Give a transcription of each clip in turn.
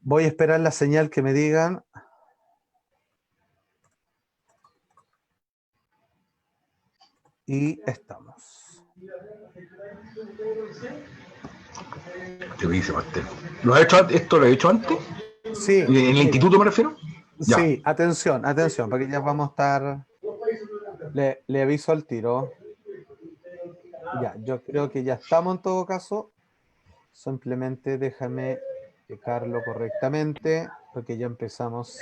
Voy a esperar la señal que me digan. Y estamos. ¿Qué dice Pastel? ¿Lo ha hecho antes? ¿Esto lo he hecho antes? Sí. ¿En el instituto me refiero? Sí, ya. atención, porque ya vamos a estar... Le aviso al tiro. Ya, yo creo que ya estamos en todo caso. Simplemente déjame checarlo correctamente, porque ya empezamos,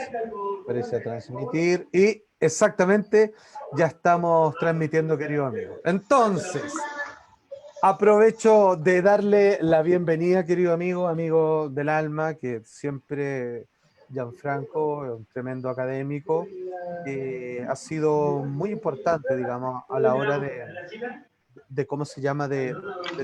parece, a transmitir. Y exactamente, ya estamos transmitiendo, querido amigo. Entonces, aprovecho de darle la bienvenida, querido amigo del alma, que siempre Gianfranco, un tremendo académico, ha sido muy importante, digamos, a la hora de cómo se llama, de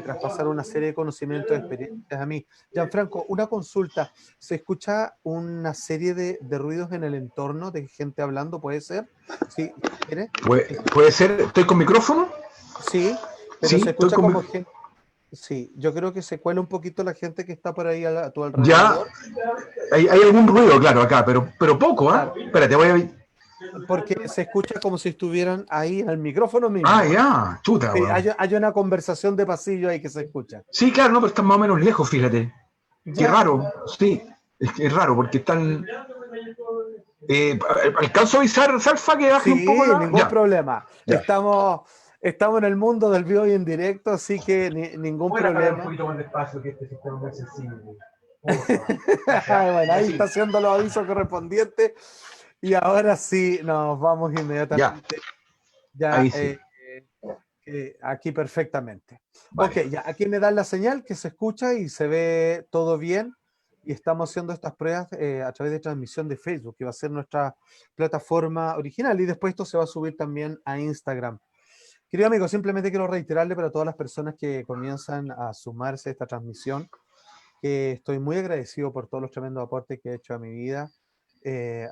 traspasar una serie de conocimientos y experiencias a mí. Gianfranco, una consulta. ¿Se escucha una serie de ruidos en el entorno de gente hablando? ¿Puede ser? ¿Sí? ¿Quiere? ¿Puede ser? ¿Estoy con micrófono? Sí, pero Sí, se estoy escucha con como gente. Sí, yo creo que se cuela un poquito la gente que está por ahí a tu Ya, alrededor. hay algún ruido, claro, acá, pero poco, ¿ah? Claro, Espérate, voy a... porque se escucha como si estuvieran ahí al micrófono Ah, mismo. ya, chuta, Sí, weón. hay una conversación de pasillo ahí que se escucha. Sí, claro, no, pero están más o menos lejos, fíjate. Qué Ya, raro, sí, es raro, porque están... ¿alcanzo a avisar, Salfa, que baje un poco sí, la...? ningún Ya, problema. ya. Estamos en el mundo del vivo y en directo, así que ningún Voy a hablar un problema. poquito más despacio, que este sistema es muy sensible. Bueno, ahí Así. está haciendo los avisos correspondientes. Y ahora sí, nos vamos Ya, inmediatamente. Ya, ahí sí. aquí perfectamente. Ok, Vale. ya aquí me dan la señal que se escucha y se ve todo bien. Y estamos haciendo estas pruebas a través de transmisión de Facebook, que va a ser nuestra plataforma original. Y después esto se va a subir también a Instagram. Querido amigo, simplemente quiero reiterarle para todas las personas que comienzan a sumarse a esta transmisión, que estoy muy agradecido por todos los tremendos aportes que ha hecho a mi vida.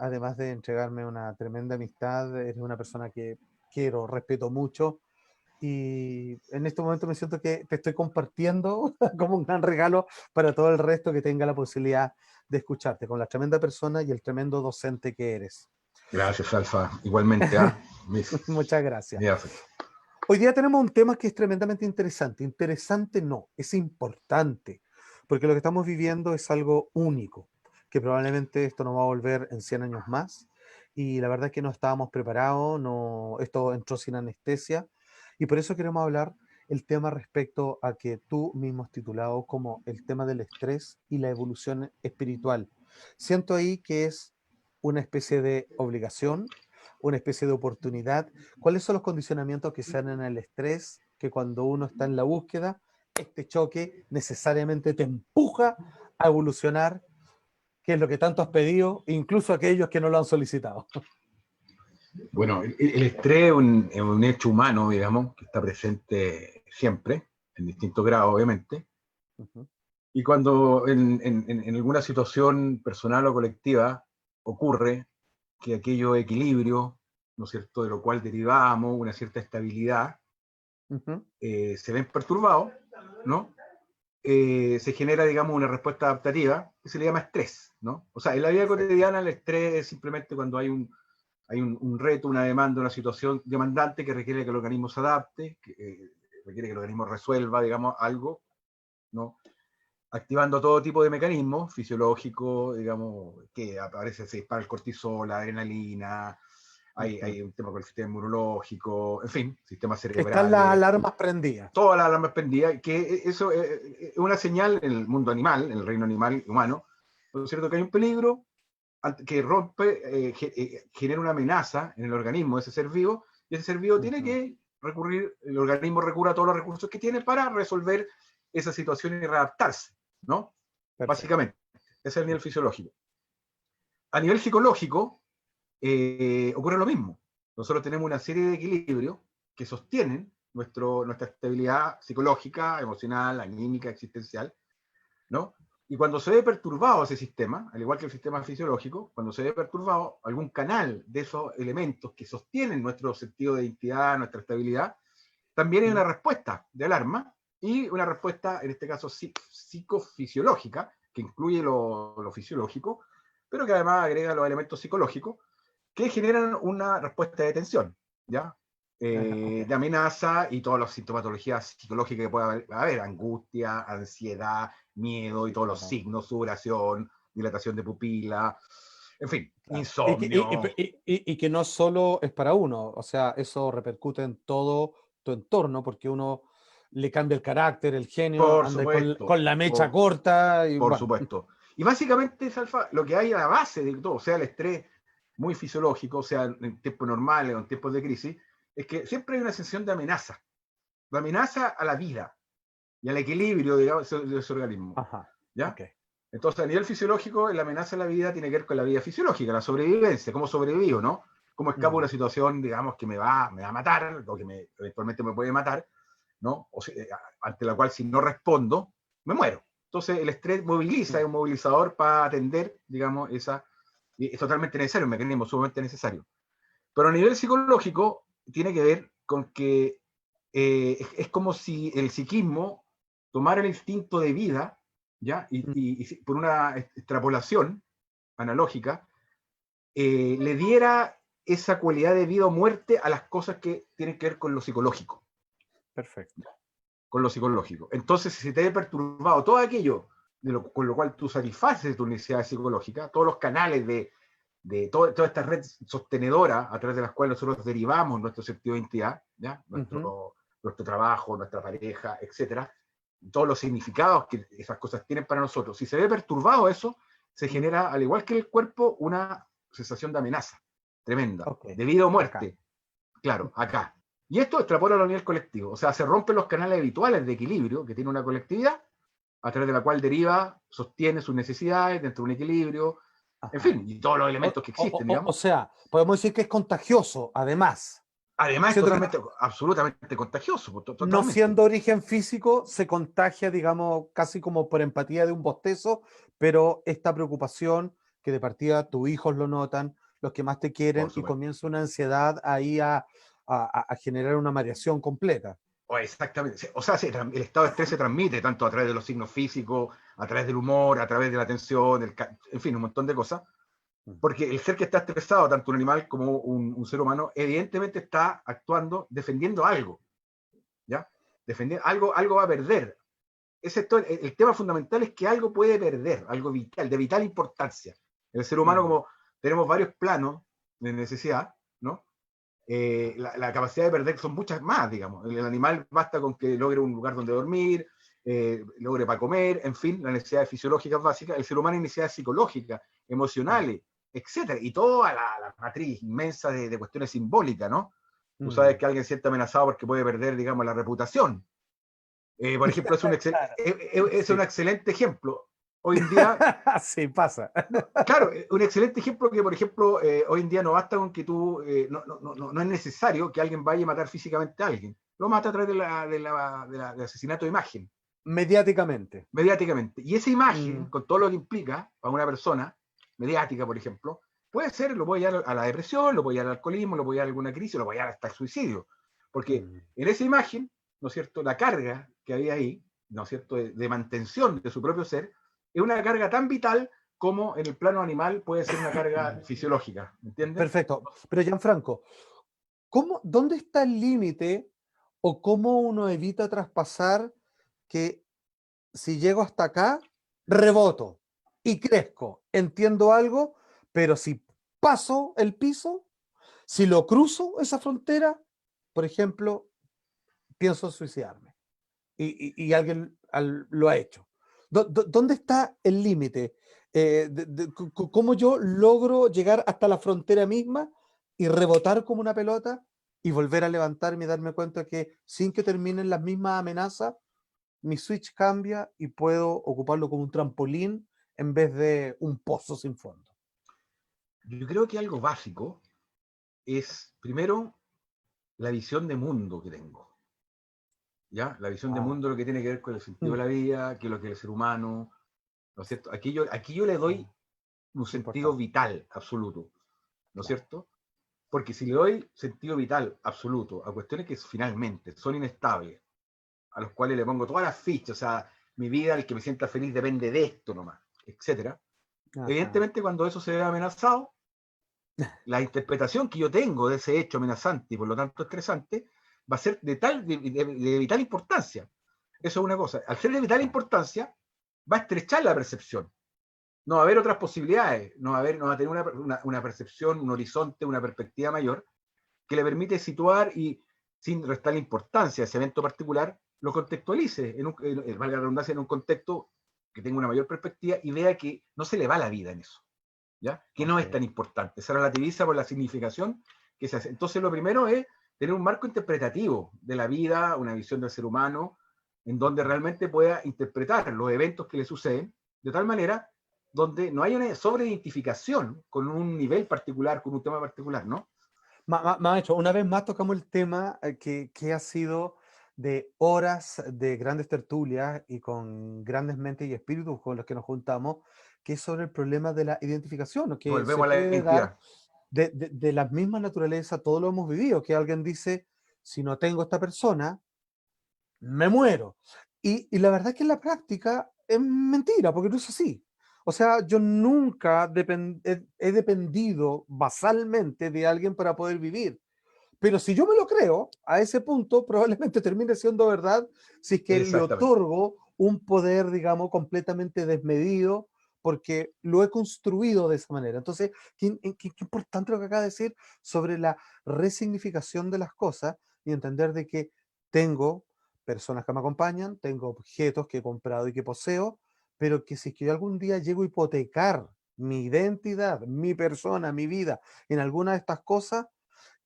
Además de entregarme una tremenda amistad, eres una persona que quiero, respeto mucho y en este momento me siento que te estoy compartiendo como un gran regalo para todo el resto que tenga la posibilidad de escucharte, con la tremenda persona y el tremendo docente que eres. Gracias, Alfa. Igualmente, ¿ah? Muchas gracias. Mi Hoy día tenemos un tema que es tremendamente interesante. Interesante no, es importante, porque lo que estamos viviendo es algo único, que probablemente esto no va a volver en 100 años más, y la verdad es que no estábamos preparados, no, esto entró sin anestesia, y por eso queremos hablar el tema respecto a que tú mismo has titulado como el tema del estrés y la evolución espiritual. Siento ahí que es una especie de obligación, una especie de oportunidad. ¿Cuáles son los condicionamientos que se dan en el estrés? Que cuando uno está en la búsqueda, este choque necesariamente te empuja a evolucionar, que es lo que tanto has pedido, incluso aquellos que no lo han solicitado. Bueno, el estrés es un hecho humano, digamos, que está presente siempre, en distintos grados, obviamente. Ujú. Y cuando en alguna situación personal o colectiva ocurre que aquello equilibrio, ¿no es cierto?, de lo cual derivamos una cierta estabilidad, Uh-huh. se ven perturbados, ¿no? Se genera, digamos, una respuesta adaptativa que se le llama estrés, ¿no? O sea, en la vida Perfecto. cotidiana el estrés es simplemente cuando hay un reto, una demanda, una situación demandante que requiere que el organismo se adapte, que requiere que el organismo resuelva, digamos, algo, ¿no? Activando todo tipo de mecanismos fisiológicos, digamos, que aparece, se dispara el cortisol, la adrenalina, Uh-huh. hay un tema con el sistema inmunológico, en fin, sistemas Están las cerebrales, alarmas prendidas. todas las alarmas prendidas, que eso es una señal en el mundo animal, en el reino animal humano, ¿no es cierto?, que hay un peligro que rompe, genera una amenaza en el organismo de ese ser vivo, y ese ser vivo tiene Uh-huh. que recurrir, el organismo recurre a todos los recursos que tiene para resolver esa situación y readaptarse, ¿no? Perfecto. Básicamente, ese es el nivel fisiológico. A nivel psicológico, ocurre lo mismo. Nosotros tenemos una serie de equilibrios que sostienen nuestra estabilidad psicológica, emocional, anímica, existencial, ¿no? Y cuando se ve perturbado ese sistema, al igual que el sistema fisiológico, cuando se ve perturbado algún canal de esos elementos que sostienen nuestro sentido de identidad, nuestra estabilidad, también hay una respuesta de alarma y una respuesta, en este caso, psicofisiológica, que incluye lo fisiológico, pero que además agrega los elementos psicológicos que generan una respuesta de tensión, ¿ya? Ok. De amenaza y todas las sintomatologías psicológicas que pueda haber, angustia, ansiedad, miedo y todos los Claro. signos, sudoración, dilatación de pupila, en fin, Claro. insomnio. Y que no solo es para uno, o sea, eso repercute en todo tu entorno, porque uno le cambia el carácter, el genio, Por anda supuesto, con la mecha corta y por bueno. supuesto. Y básicamente, Salfa, lo que hay a la base de todo, sea el estrés muy fisiológico, sea en tiempos normales o en tiempos de crisis, es que siempre hay una sensación de amenaza a la vida y al equilibrio, digamos, de ese organismo. Ajá. ¿Ya? Ok. Entonces, a nivel fisiológico, la amenaza a la vida tiene que ver con la vida fisiológica, la sobrevivencia, cómo sobrevivo, ¿no? Cómo escapo de Mm, una situación, digamos, que me va a matar, o que eventualmente me puede matar, ¿no? O sea, ante la cual si no respondo, me muero. Entonces, el estrés moviliza, es mm. un movilizador para atender, digamos, y es totalmente necesario, un mecanismo sumamente necesario. Pero a nivel psicológico, tiene que ver con que es como si el psiquismo tomara el instinto de vida, ¿ya? Mm. Y por una extrapolación analógica, le diera esa cualidad de vida o muerte a las cosas que tienen que ver con lo psicológico. Perfecto. Con lo psicológico. Entonces, si te he perturbado todo aquello con lo cual tú satisfaces tus necesidades psicológicas, todos los canales toda esta red sostenedora a través de las cuales nosotros derivamos nuestro sentido de identidad, ¿ya? Ujú. Nuestro trabajo, nuestra pareja, etcétera, todos los significados que esas cosas tienen para nosotros. Si se ve perturbado eso, se Mm. genera, al igual que el cuerpo, una sensación de amenaza tremenda, Ok. de vida o Acá. muerte, claro, acá. Y esto extrapola a nivel colectivo, o sea, se rompen los canales habituales de equilibrio que tiene una colectividad, a través de la cual deriva, sostiene sus necesidades dentro de un equilibrio, en Ajá. fin, y todos los elementos que existen, O digamos. sea, podemos decir que es contagioso, además. Además, es Siento que totalmente, absolutamente contagioso, no totalmente. siendo origen físico, se contagia, digamos, casi como por empatía de un bostezo, pero esta preocupación que de partida tus hijos lo notan, los que más te Por quieren, y supuesto. comienza una ansiedad ahí a generar una mareación completa. Exactamente. O sea, el estado de estrés se transmite tanto a través de los signos físicos, a través del humor, a través de la tensión, en fin, un montón de cosas. Mm. Porque el ser que está estresado, tanto un animal como un ser humano, evidentemente está actuando defendiendo algo, ¿ya? Defendiendo algo va a perder. El tema fundamental es que algo puede perder, algo vital, de vital importancia. El ser humano, Mm. como tenemos varios planos de necesidad, ¿no? La capacidad de perder son muchas más, digamos. El animal basta con que logre un lugar donde dormir, logre para comer, en fin, las necesidades fisiológicas básicas. El ser humano hay necesidades psicológicas, Mm. emocionales, etcétera. Y toda la matriz inmensa de cuestiones simbólicas, ¿no? Tú sabes Mm. que alguien se siente amenazado porque puede perder, digamos, la reputación. Por ejemplo, Claro. es un Sí. excelente ejemplo. Hoy en día, Sí, pasa. no, claro, un excelente ejemplo que, por ejemplo, hoy en día no basta con que tú, no es necesario que alguien vaya a matar físicamente a alguien. Lo mata a través del asesinato de imagen, Mediáticamente. mediáticamente. Y esa imagen, Mm. con todo lo que implica para una persona mediática, por ejemplo, lo puede llevar a la depresión, lo puede llevar al alcoholismo, lo puede llevar a alguna crisis, lo puede llevar hasta el suicidio. Porque Mm. en esa imagen, ¿no es cierto?, la carga que había ahí, ¿no es cierto?, de mantención de su propio ser, es una carga tan vital como en el plano animal puede ser una carga fisiológica, ¿entiendes? Perfecto. Pero Gianfranco, ¿dónde está el límite o cómo uno evita traspasar que si llego hasta acá, reboto y crezco, entiendo algo, pero si paso el piso, si lo cruzo esa frontera, por ejemplo, pienso en suicidarme y alguien lo ha hecho. ¿Dónde está el límite? ¿Cómo yo logro llegar hasta la frontera misma y rebotar como una pelota y volver a levantarme y darme cuenta que sin que terminen las mismas amenazas, mi switch cambia y puedo ocuparlo como un trampolín en vez de un pozo sin fondo? Yo creo que algo básico es, primero, la visión de mundo que tengo. ¿Ya? La visión de Ah, mundo, lo que tiene que ver con el sentido de mm, la vida, que es lo que es el ser humano, ¿no es cierto? Aquí yo le doy mm, un sentido importante. vital absoluto, ¿no es Claro. cierto? Porque si le doy sentido vital absoluto a cuestiones que finalmente son inestables, a los cuales le pongo todas las fichas, o sea, mi vida, el que me sienta feliz depende de esto nomás. etcétera. Ajá. Evidentemente, cuando eso se ve amenazado, la interpretación que yo tengo de ese hecho amenazante y por lo tanto estresante va a ser de vital importancia. Eso es una cosa. Al ser de vital importancia, va a estrechar la percepción. No va a haber otras posibilidades, no va a tener una percepción, un horizonte, una perspectiva mayor que le permite situar y, sin restarle importancia a ese evento particular, lo contextualice, valga la redundancia, en un contexto que tenga una mayor perspectiva y vea que no se le va la vida en eso, ¿ya? Que no es tan importante, se relativiza por la significación que se hace. Entonces, lo primero es tener un marco interpretativo de la vida, una visión del ser humano, en donde realmente pueda interpretar los eventos que le suceden, de tal manera donde no haya una sobreidentificación con un nivel particular, con un tema particular, ¿no? Maestro, una vez más tocamos el tema que ha sido de horas de grandes tertulias y con grandes mentes y espíritus con los que nos juntamos, que es sobre el problema de la identificación, que se Volvemos a la puede dar identidad. de la misma naturaleza, todo lo hemos vivido, que alguien dice, si no tengo esta persona, me muero. Y la verdad es que en la práctica es mentira, porque no es así. O sea, yo nunca he dependido basalmente de alguien para poder vivir. Pero si yo me lo creo, a ese punto probablemente termine siendo verdad si es que le Exactamente. otorgo un poder, digamos, completamente desmedido, porque lo he construido de esa manera. Entonces, qué importante lo que acaba de decir sobre la resignificación de las cosas y entender de que tengo personas que me acompañan, tengo objetos que he comprado y que poseo, pero que si es que yo algún día llego a hipotecar mi identidad, mi persona, mi vida en alguna de estas cosas,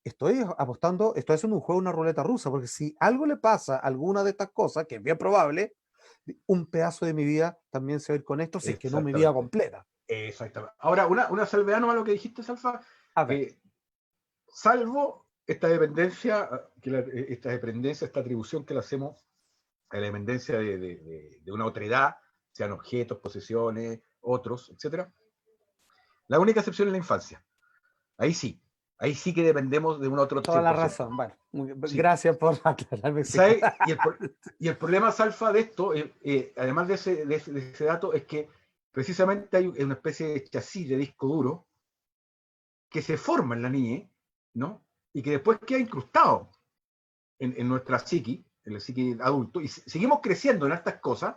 estoy apostando, estoy haciendo un juego, una ruleta rusa, porque si algo le pasa a alguna de estas cosas, que es bien probable, un pedazo de mi vida también se va a ir con esto, si es que no mi vida Exactamente. completa. Exactamente. Ahora, una salvedad nomás a lo que dijiste, Salfa, A ver, salvo esta dependencia, esta atribución que le hacemos a la dependencia de una otredad, sean objetos, posesiones, otros, etcétera. La única excepción es la infancia. Ahí sí que dependemos de un otro toda la 100%. razón. Bueno, Sí. gracias por aclararme. Sí. ¿Sabe? Y el problema, Salfa, de esto, además de ese dato, es que precisamente hay una especie de chasis de disco duro que se forma en la niñez, ¿no? Y que después queda incrustado en nuestra psiqui, en el psiqui adulto, y seguimos creciendo en estas cosas,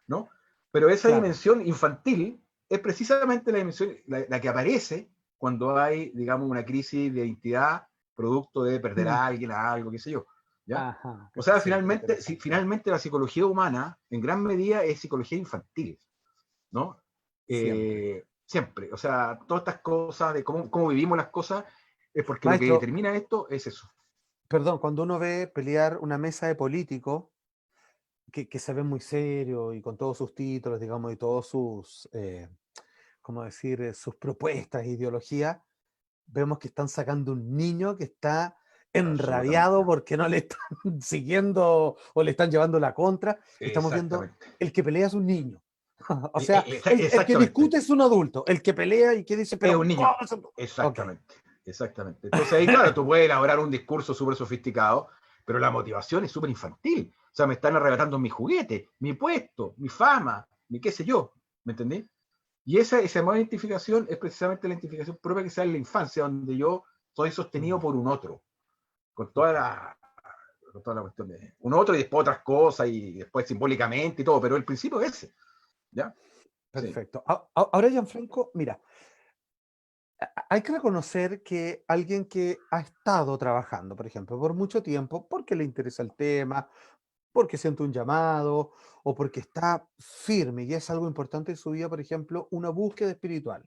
¿no? Pero esa Claro. dimensión infantil es precisamente la dimensión, la que aparece cuando hay, digamos, una crisis de identidad producto de perder Mm. a alguien, a algo, qué sé yo, ¿ya? Ajá, O sea, sí, interesante. finalmente la psicología humana, en gran medida, es psicología infantil, ¿no? Siempre. Siempre. O sea, todas estas cosas de cómo vivimos las cosas es porque lo que Maestro, determina esto es eso. perdón, cuando uno ve pelear una mesa de políticos que se ven muy serios y con todos sus títulos, digamos, y todos sus, ¿cómo decir?, sus propuestas, ideologías, vemos que están sacando un niño que está Absolutamente. enrabiado porque no le están siguiendo o le están llevando la contra. Estamos viendo Exactamente. el que pelea es un niño. O sea, el que Exactamente. discute es un adulto, el que pelea y que dice, Es pero un ¿cómo niño. Ok. Exactamente. Exactamente. Entonces ahí, claro, tú puedes elaborar un discurso súper sofisticado, pero la motivación es súper infantil. O sea, me están arrebatando mi juguete, mi puesto, mi fama, mi qué sé yo. ¿Me entendí? Y esa nueva identificación es precisamente la identificación propia que se da en la infancia, donde yo soy sostenido Mm, por un otro, con toda ok. la, con toda la cuestión de un otro y después otras cosas y después simbólicamente y todo, pero el principio es ese, ¿ya? Sí. Perfecto. Ahora, Gianfranco, mira, hay que reconocer que alguien que ha estado trabajando, por ejemplo, por mucho tiempo, porque le interesa el tema, porque siente un llamado o porque está firme y es algo importante en su vida, por ejemplo, una búsqueda espiritual.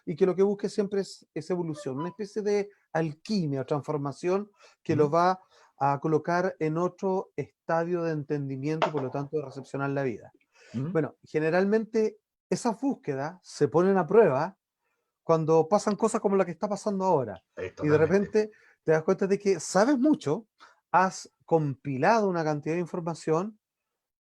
Y que lo que busque siempre es evolución, una especie de alquimia o transformación que lo ¿Mm? va a colocar en otro estadio de entendimiento y por lo tanto de recepcionar la vida. ¿Mm? Bueno, generalmente esas búsquedas se ponen a prueba cuando pasan cosas como la que está pasando ahora. Y de Totalmente. repente te das cuenta de que sabes mucho, has compilado una cantidad de información,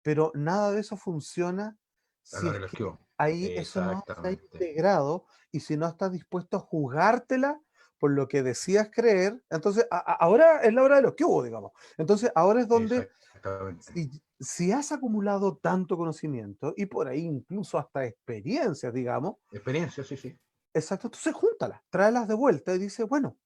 pero nada de eso funciona A si la es que relación. ahí eso no se ha Exactamente. integrado y si no estás dispuesto a jugártela por lo que decías creer. Entonces, ahora es la hora de los que hubo, digamos. Entonces, ahora es donde Exactamente. si has acumulado tanto conocimiento y por ahí incluso hasta experiencias, digamos, Experiencia, sí, sí. exacto, entonces júntalas, tráelas de vuelta y dice, bueno,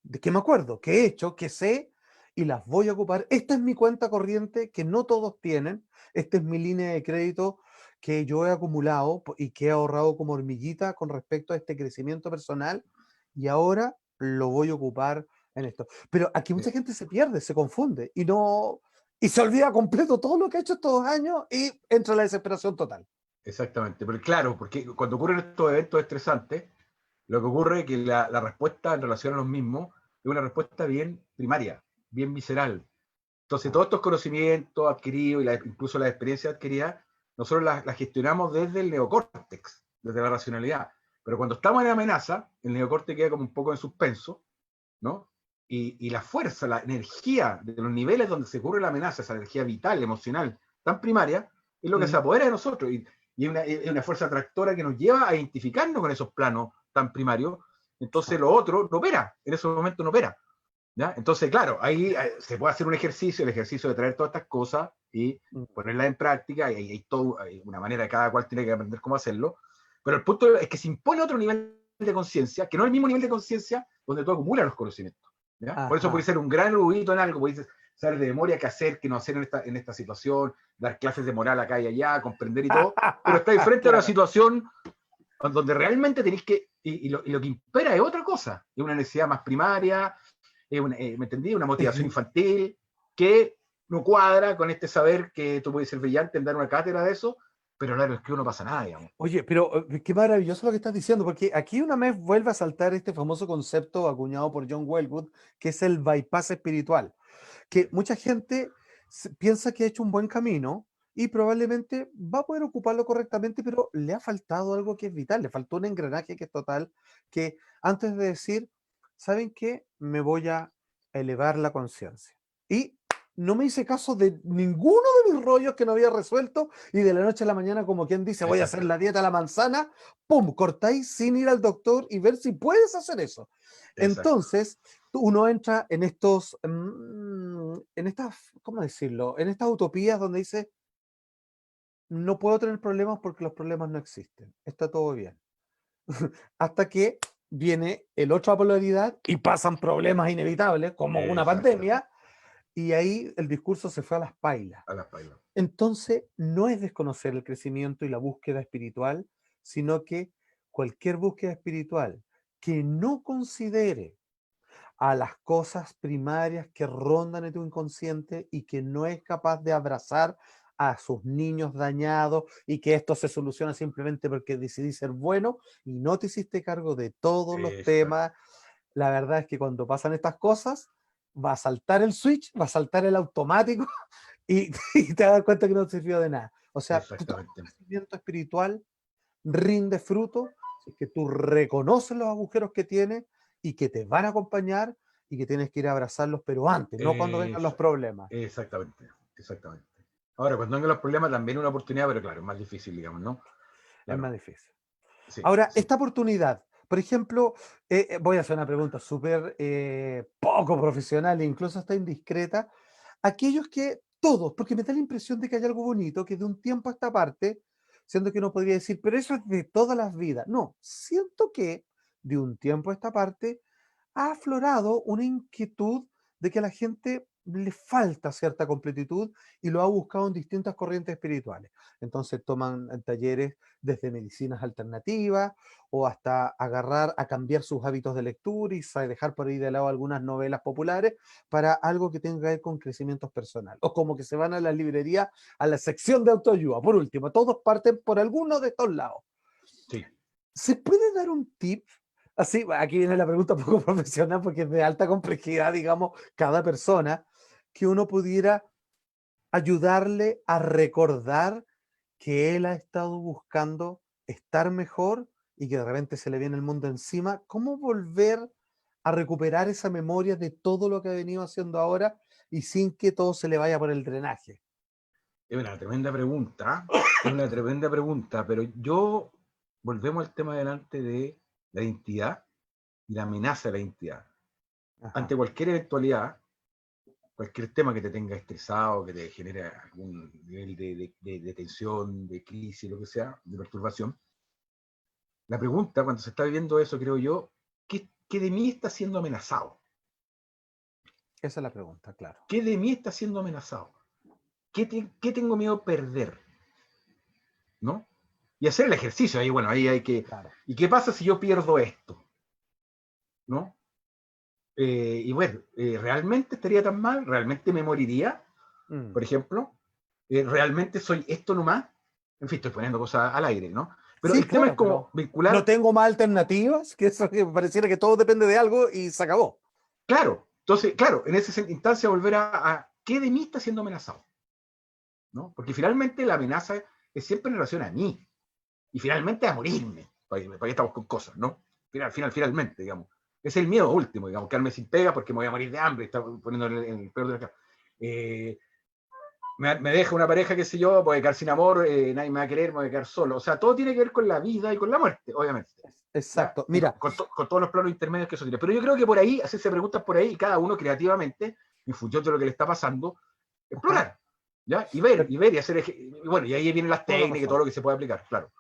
¿de qué me acuerdo? ¿Qué he hecho? ¿Qué sé? Y las voy a ocupar. Esta es mi cuenta corriente que no todos tienen. Esta es mi línea de crédito que yo he acumulado y que he ahorrado como hormiguita con respecto a este crecimiento personal. Y ahora lo voy a ocupar en esto. Pero aquí mucha Eh, gente se pierde, se confunde y no, y se olvida completo todo lo que ha hecho estos 2 años y entra la desesperación total. Exactamente. Pero claro, porque cuando ocurren estos eventos estresantes, lo que ocurre es que la respuesta en relación a los mismos es una respuesta bien primaria, bien visceral. Entonces, Ah, todos estos conocimientos adquiridos y incluso las experiencias adquiridas, nosotros las gestionamos desde el neocórtex, desde la racionalidad. Pero cuando estamos en amenaza, el neocórtex queda como un poco en suspenso, ¿no? Y la fuerza, la energía de los niveles donde se ocurre la amenaza, esa energía vital, emocional, tan primaria, es lo que se mm, apodera de nosotros. Y es una fuerza atractora que nos lleva a identificarnos con esos planos tan primarios. Entonces, ah, lo otro no opera, en esos momentos no opera. ¿Ya? Entonces, claro, ahí se puede hacer un ejercicio, el ejercicio de traer todas estas cosas y mm. ponerlas en práctica, y hay una manera, cada cual tiene que aprender cómo hacerlo, pero el punto es que se impone otro nivel de conciencia, que no es el mismo nivel de conciencia donde tú acumulas los conocimientos. ¿Ya? Por eso puedes Ajá. ser un gran erudito en algo, puedes saber de memoria qué hacer, qué no hacer en esta situación, dar clases de moral acá y allá, comprender y todo, pero estáis frente a una Claro. situación donde realmente tenéis que, y lo que impera es otra cosa, es una necesidad más primaria, ¿me entendí? Una motivación infantil que no cuadra con este saber que tú puedes ser brillante en dar una cátedra de eso, pero claro, es que no pasa nada, digamos. Oye, pero qué maravilloso lo que estás diciendo, porque aquí una vez vuelve a saltar este famoso concepto acuñado por John Wellwood, que es el bypass espiritual, que mucha gente piensa que ha hecho un buen camino y probablemente va a poder ocuparlo correctamente, pero le ha faltado algo que es vital, le faltó un engranaje que es total, que antes de decir, ¿saben qué? Me voy a elevar la conciencia. Y no me hice caso de ninguno de mis rollos que no había resuelto y de la noche a la mañana, como quien dice, voy a hacer Exacto, la dieta a la manzana, ¡pum! Cortáis sin ir al doctor y ver si puedes hacer eso. exacto. Entonces, uno entra en estos, en estas, ¿cómo decirlo? En estas utopías donde dice, no puedo tener problemas porque los problemas no existen, está todo bien. Hasta que viene el otra polaridad y pasan problemas inevitables, como una Exacto. pandemia, y ahí el discurso se fue a las pailas. A las pailas. Entonces, no es desconocer el crecimiento y la búsqueda espiritual, sino que cualquier búsqueda espiritual que no considere a las cosas primarias que rondan en tu inconsciente y que no es capaz de abrazar a sus niños dañados y que esto se soluciona simplemente porque decidí ser bueno y no te hiciste cargo de todos los Exacto. temas. La verdad es que cuando pasan estas cosas, va a saltar el switch, va a saltar el automático y, y te das cuenta que no te sirvió de nada. O sea, todo Exactamente. crecimiento espiritual rinde fruto si es que tú reconoces los agujeros que tienes y que te van a acompañar y que tienes que ir a abrazarlos, pero antes, no cuando vengan los Esa- problemas. Exactamente. Exactamente. Ahora, cuando vengan los problemas, también es una oportunidad, pero claro, es más difícil, digamos, ¿no? Es más Claro. difícil. Sí, Ahora, sí. esta oportunidad, por ejemplo, voy a hacer una pregunta súper poco profesional e incluso hasta indiscreta. Aquellos que, todos, porque me da la impresión de que hay algo bonito que de un tiempo a esta parte, siendo que uno podría decir, pero eso es de todas las vidas. No, siento que de un tiempo a esta parte ha aflorado una inquietud de que a la gente le falta cierta completitud y lo ha buscado en distintas corrientes espirituales. Entonces toman talleres desde medicinas alternativas o hasta agarrar a cambiar sus hábitos de lectura y dejar por ahí de lado algunas novelas populares para algo que tenga que ver con crecimientos personales. O como que se van a la librería, a la sección de autoayuda. Por último, todos parten por alguno de estos lados. Sí. ¿Se puede dar un tip? Así, aquí viene la pregunta un poco profesional porque es de alta complejidad, digamos, cada persona, que uno pudiera ayudarle a recordar que él ha estado buscando estar mejor y que de repente se le viene el mundo encima. ¿Cómo volver a recuperar esa memoria de todo lo que ha venido haciendo ahora y sin que todo se le vaya por el drenaje? Es una tremenda pregunta. Es una tremenda pregunta, pero volvemos al tema delante de la identidad y la amenaza de la identidad. Ajá. Ante cualquier eventualidad, cualquier tema que te tenga estresado, que te genere algún nivel de tensión, de crisis, lo que sea, de perturbación. La pregunta, cuando se está viviendo eso, creo yo, ¿qué de mí está siendo amenazado? Esa es la pregunta, claro. ¿Qué de mí está siendo amenazado? ¿Qué tengo miedo a perder? ¿No? Y hacer el ejercicio, ahí bueno, ahí hay que... Claro. ¿Y qué pasa si yo pierdo esto? ¿No? Y bueno, ¿realmente estaría tan mal? ¿Realmente me moriría? Mm. Por ejemplo, ¿realmente soy esto nomás? En fin, estoy poniendo cosas al aire, ¿no? Pero Sí, el tema es claro, como pero no vincular, tengo más alternativas, que eso que pareciera que todo depende de algo y se acabó. claro, entonces, claro, en esa instancia volver a ¿qué de mí está siendo amenazado? ¿No? Porque finalmente la amenaza es siempre en relación a mí, y finalmente a morirme, para que estamos con cosas, ¿no? Finalmente, digamos. Es el miedo último, digamos, quedarme sin pega porque me voy a morir de hambre, está poniendo en el peor de la cara. Me deja una pareja, qué sé yo, voy a quedar sin amor, nadie me va a querer, me voy a quedar solo. O sea, todo tiene que ver con la vida y con la muerte, obviamente. ¿Ya? Exacto. Y Mira, con todos los planos intermedios que eso tiene. Pero yo creo que por ahí, hacerse preguntas por ahí, y cada uno creativamente, en función de lo que le está pasando, ajá, explorar. ¿Ya? pero Y ver y hacer. Y bueno, y ahí vienen las toda la técnicas y todo razón. lo que se puede aplicar, claro.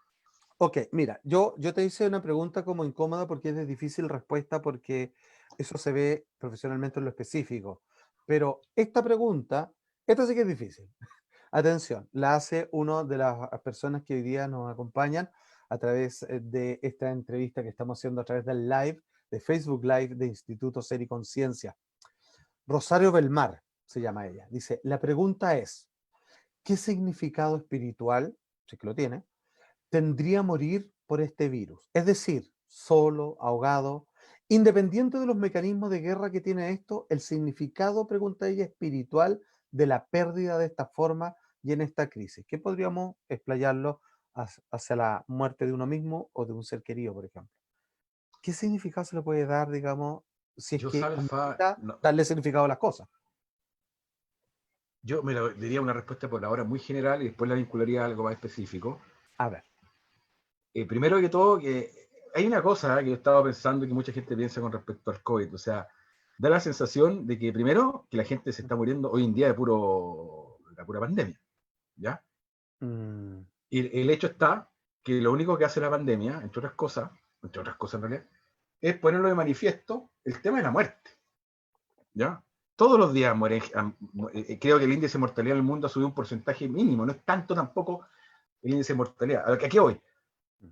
Ok, mira, yo te hice una pregunta como incómoda porque es de difícil respuesta porque eso se ve profesionalmente en lo específico. Pero esta pregunta, esta sí que es difícil. Atención, la hace una de las personas que hoy día nos acompañan a través de esta entrevista que estamos haciendo a través del live, de Facebook Live de Instituto Ser y Conciencia. Rosario Belmar se llama ella. Dice, la pregunta es, ¿qué significado espiritual, si es que lo tiene, tendría morir por este virus? Es decir, solo, ahogado, independiente de los mecanismos de guerra que tiene esto, el significado, pregunta ella, espiritual de la pérdida de esta forma y en esta crisis. ¿Qué podríamos explayarlo hacia la muerte de uno mismo o de un ser querido, por ejemplo? ¿Qué significado se le puede dar, digamos, si es Yo, que Salfa, amerita no, darle significado a las cosas? yo me diría una respuesta por ahora muy general y después la vincularía a algo más específico. A ver. Primero que todo, que hay una cosa que yo estaba pensando y que mucha gente piensa con respecto al COVID. O sea, da la sensación de que primero, que la gente se está muriendo hoy en día de la pura pandemia. ¿Ya? Mm, Y el hecho está que lo único que hace la pandemia, entre otras cosas en realidad, es ponerlo de manifiesto el tema de la muerte. ¿Ya? Todos los días mueren, creo que el índice de mortalidad en el mundo ha subido un porcentaje mínimo, no es tanto tampoco el índice de mortalidad. ¿A qué voy?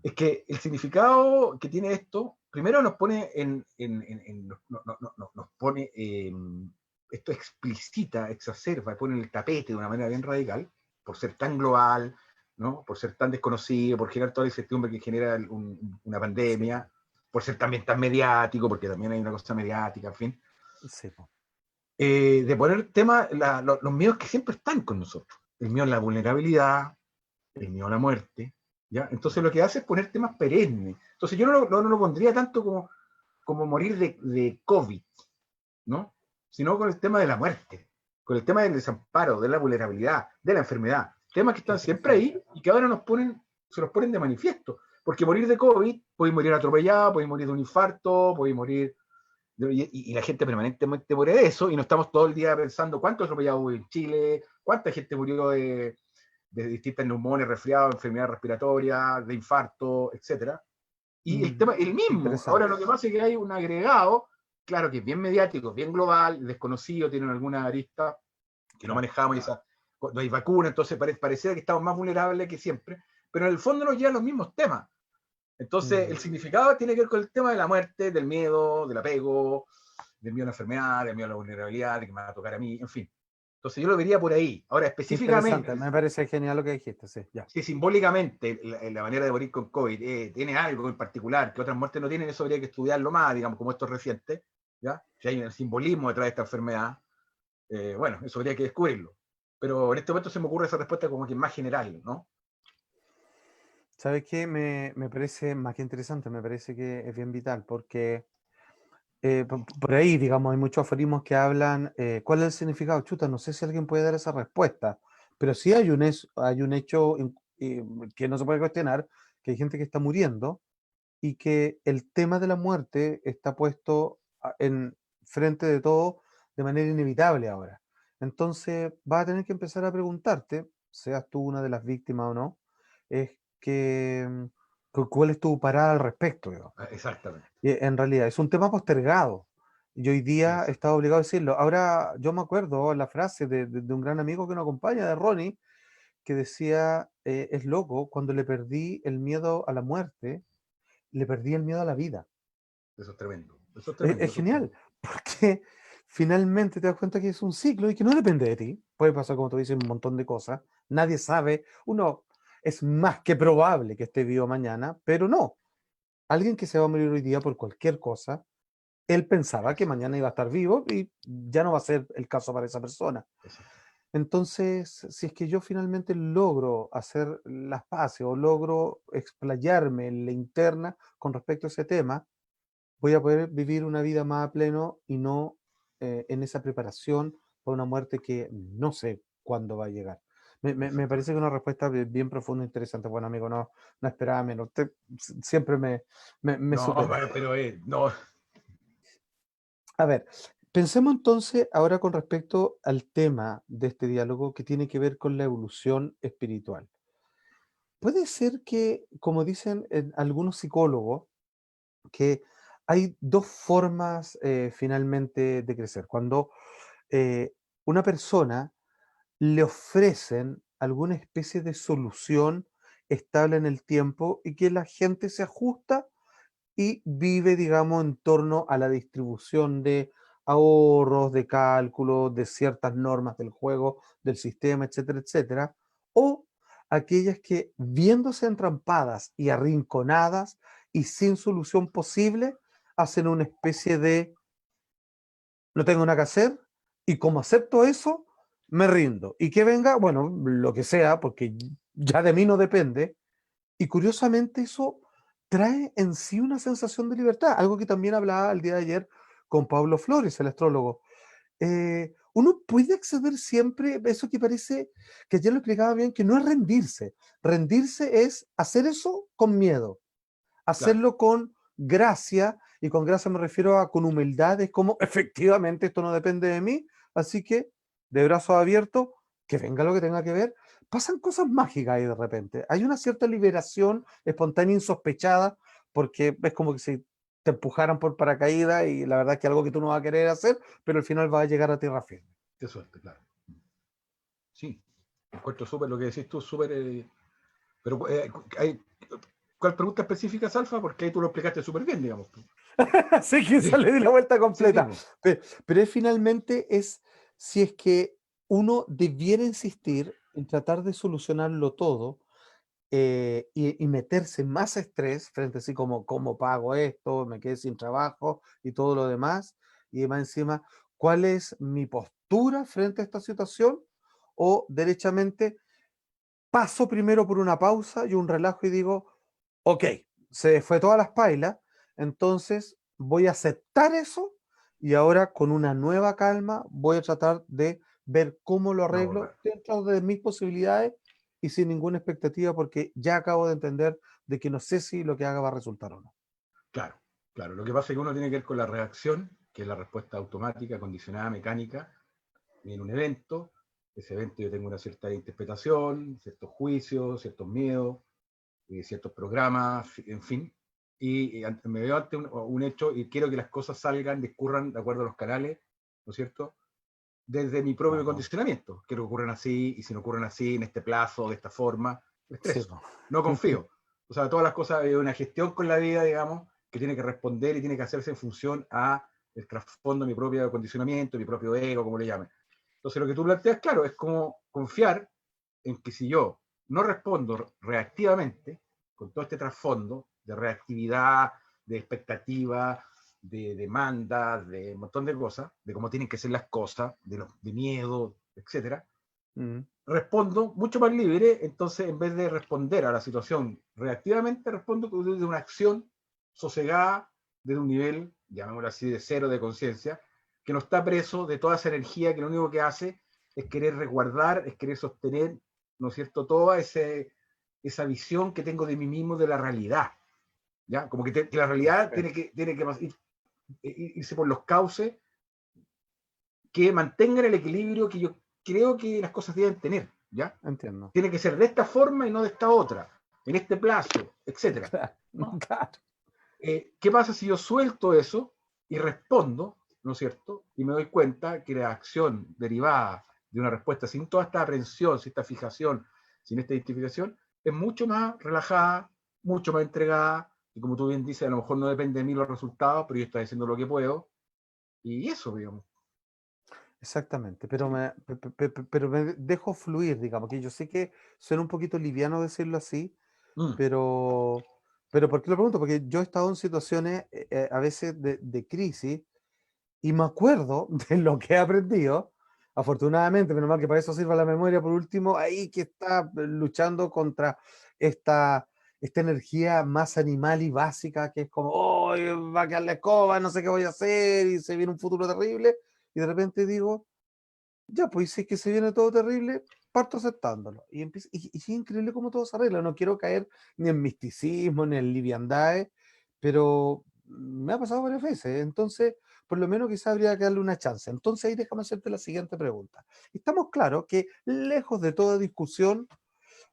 Es que el significado que tiene esto, primero nos pone nos pone, esto explicita, exacerba, pone en el tapete de una manera bien radical, por ser tan global, ¿no? Por ser tan desconocido, por generar toda la incertidumbre que genera una sí, pandemia, por ser también tan mediático, porque también hay una cosa mediática, en fin, sí, po. de poner tema, los miedos que siempre están con nosotros. El miedo a la vulnerabilidad, el miedo a la muerte, ¿ya? Entonces lo que hace es poner temas perennes. Entonces yo no lo pondría tanto como morir de COVID, ¿no? Sino con el tema de la muerte, con el tema del desamparo, de la vulnerabilidad, de la enfermedad. Temas que Qué están siempre interesante. ahí y que ahora se los ponen de manifiesto. Porque morir de COVID, podéis morir atropellado, podéis morir de un infarto, podéis morir... Y la gente permanentemente muere de eso y no estamos todo el día pensando cuántos atropellados hubo en Chile, cuánta gente murió de distintas neumonias, resfriados, enfermedades respiratorias, de infarto, etcétera. Y el Mm, tema, el mismo. Ahora interesante. lo que pasa es que hay un agregado, claro que es bien mediático, bien global, desconocido, tienen alguna arista que no Claro. manejamos, y no hay vacuna, entonces pareciera que estamos más vulnerables que siempre, pero en el fondo nos llevan los mismos temas. Entonces, Mm. el significado tiene que ver con el tema de la muerte, del miedo, del apego, del miedo a la enfermedad, del miedo a la vulnerabilidad, de que me va a tocar a mí, en fin. Entonces, yo lo vería por ahí. Ahora, Qué específicamente, interesante, me parece genial lo que dijiste, sí, ya. si simbólicamente la manera de morir con COVID tiene algo en particular que otras muertes no tienen, eso habría que estudiarlo más, digamos, como estos recientes, ¿ya? Si hay un simbolismo detrás de esta enfermedad, bueno, eso habría que descubrirlo. Pero en este momento se me ocurre esa respuesta como que más general, ¿no? ¿Sabes qué? Me parece más que interesante, me parece que es bien vital, porque por ahí, digamos, hay muchos aforismos que hablan, ¿cuál es el significado? Chuta, no sé si alguien puede dar esa respuesta, pero sí hay un hecho que no se puede cuestionar, que hay gente que está muriendo y que el tema de la muerte está puesto en frente de todo de manera inevitable ahora. Entonces vas a tener que empezar a preguntarte, seas tú una de las víctimas o no, es que, cuál es tu parada al respecto, digamos. Exactamente. Y en realidad es un tema postergado. Y hoy día he Exacto. estado obligado a decirlo. Ahora yo me acuerdo la frase de un gran amigo que nos acompaña, de Ronnie, que decía, es loco, cuando le perdí el miedo a la muerte, le perdí el miedo a la vida. Eso es tremendo. Eso es Es tremendo. Eso es genial, tremendo. porque finalmente te das cuenta que es un ciclo y que no depende de ti. Puede pasar, como tú dices, un montón de cosas. Nadie sabe. Uno es más que probable que esté vivo mañana, pero no. Alguien que se va a morir hoy día por cualquier cosa, él pensaba que Eso, mañana iba a estar vivo y ya no va a ser el caso para esa persona. exacto. Entonces, si es que yo finalmente logro hacer las paces o logro explayarme en la interna con respecto a ese tema, voy a poder vivir una vida más a pleno y no en esa preparación para una muerte que no sé cuándo va a llegar. Me parece que Exactamente. una respuesta bien profunda e interesante. Bueno, amigo, no esperaba menos. Usted siempre me No, supera. pero no, A ver, pensemos entonces ahora con respecto al tema de este diálogo que tiene que ver con la evolución espiritual. Puede ser que, como dicen algunos psicólogos, que hay dos formas finalmente de crecer. Cuando una persona le ofrecen alguna especie de solución estable en el tiempo y que la gente se ajusta y vive, digamos, en torno a la distribución de ahorros, de cálculos, de ciertas normas del juego, del sistema, etcétera, etcétera, o aquellas que, viéndose entrampadas y arrinconadas y sin solución posible, hacen una especie de no tengo nada que hacer y como acepto eso, me rindo. Y que venga, bueno, lo que sea, porque ya de mí no depende, y curiosamente eso trae en sí una sensación de libertad, algo que también hablaba el día de ayer con Pablo Flores, el astrólogo. Uno puede acceder siempre, eso que parece, que ayer lo explicaba bien, que no es rendirse. Rendirse es hacer eso con miedo, claro, hacerlo con gracia, y con gracia me refiero a con humildad, es como, efectivamente, esto no depende de mí, así que de brazos abiertos, que venga lo que tenga que ver. Pasan cosas mágicas ahí de repente. Hay una cierta liberación espontánea, insospechada, porque es como que si te empujaran por paracaídas y la verdad es que algo que tú no vas a querer hacer, pero al final vas a llegar a tierra firme. qué suerte, claro. Sí, encuentro súper lo que decís tú, súper. Pero hay, ¿cuál pregunta específica es Alfa? Porque ahí tú lo explicaste súper bien, digamos. Así que Sí, eso le di la vuelta sí, sí, completa. pues, Pero finalmente es si es que uno debiera insistir en tratar de solucionarlo todo y meterse en más estrés frente a así como cómo pago esto, me quedé sin trabajo y todo lo demás, y más encima, ¿cuál es mi postura frente a esta situación? O derechamente paso primero por una pausa y un relajo y digo, ok, se fue todas las pailas, entonces voy a aceptar eso y ahora con una nueva calma voy a tratar de ver cómo lo va a arreglo volver. dentro de mis posibilidades y sin ninguna expectativa porque ya acabo de entender de que no sé si lo que haga va a resultar o no. Claro, claro. Lo que pasa es que uno tiene que ver con la reacción, que es la respuesta automática, condicionada, mecánica, en un evento. Ese evento yo tengo una cierta interpretación, ciertos juicios, ciertos miedos, ciertos programas, en fin. Y me veo ante un hecho y quiero que las cosas salgan, discurran de acuerdo a los canales, ¿no es cierto? Desde mi propio Claro. condicionamiento. Quiero que ocurran así, y si no ocurren así, en este plazo, de esta forma, me Sí, estreso. po. No confío. O sea, todas las cosas, hay una gestión con la vida, digamos, que tiene que responder y tiene que hacerse en función a el trasfondo de mi propio condicionamiento, mi propio ego, como le llamen. Entonces, lo que tú planteas, claro, es como confiar en que si yo no respondo reactivamente, con todo este trasfondo de reactividad, de expectativa, de demandas, de un montón de cosas, de cómo tienen que ser las cosas, de miedo, etcétera, Mm, respondo mucho más libre. Entonces, en vez de responder a la situación reactivamente, respondo desde una acción sosegada, desde un nivel, llamémoslo así, de cero de conciencia, que no está preso de toda esa energía que lo único que hace es querer resguardar, es querer sostener, ¿no es cierto?, toda esa visión que tengo de mí mismo, de la realidad. ¿Ya? Como que la realidad perfecto. tiene que irse por los cauces que mantengan el equilibrio que yo creo que las cosas deben tener, ¿ya? Entiendo. Tiene que ser de esta forma y no de esta otra, en este plazo, etcétera. Claro, ¿No? claro. ¿Qué pasa si yo suelto eso y respondo, ¿no es cierto? Y me doy cuenta que la acción derivada de una respuesta sin toda esta aprensión, sin esta fijación, sin esta identificación, es mucho más relajada, mucho más entregada, y como tú bien dices, a lo mejor no depende de mí los resultados, pero yo estoy haciendo lo que puedo, y eso, digamos. Exactamente, pero me dejo fluir, digamos, que yo sé que suena un poquito liviano decirlo así, Mm, pero, ¿por qué lo pregunto? Porque yo he estado en situaciones a veces de crisis y me acuerdo de lo que he aprendido, afortunadamente, menos mal que para eso sirva la memoria, por último, ahí que está luchando contra esta, esta energía más animal y básica, que es como, oh, va a quedar la escoba, no sé qué voy a hacer, y se viene un futuro terrible, y de repente digo, ya, pues si es que se viene todo terrible, parto aceptándolo. Y es increíble cómo todo se arregla. No quiero caer ni en misticismo, ni en liviandades, pero me ha pasado varias veces. Entonces, por lo menos quizás habría que darle una chance. Entonces, ahí déjame hacerte la siguiente pregunta. Estamos claros que, lejos de toda discusión,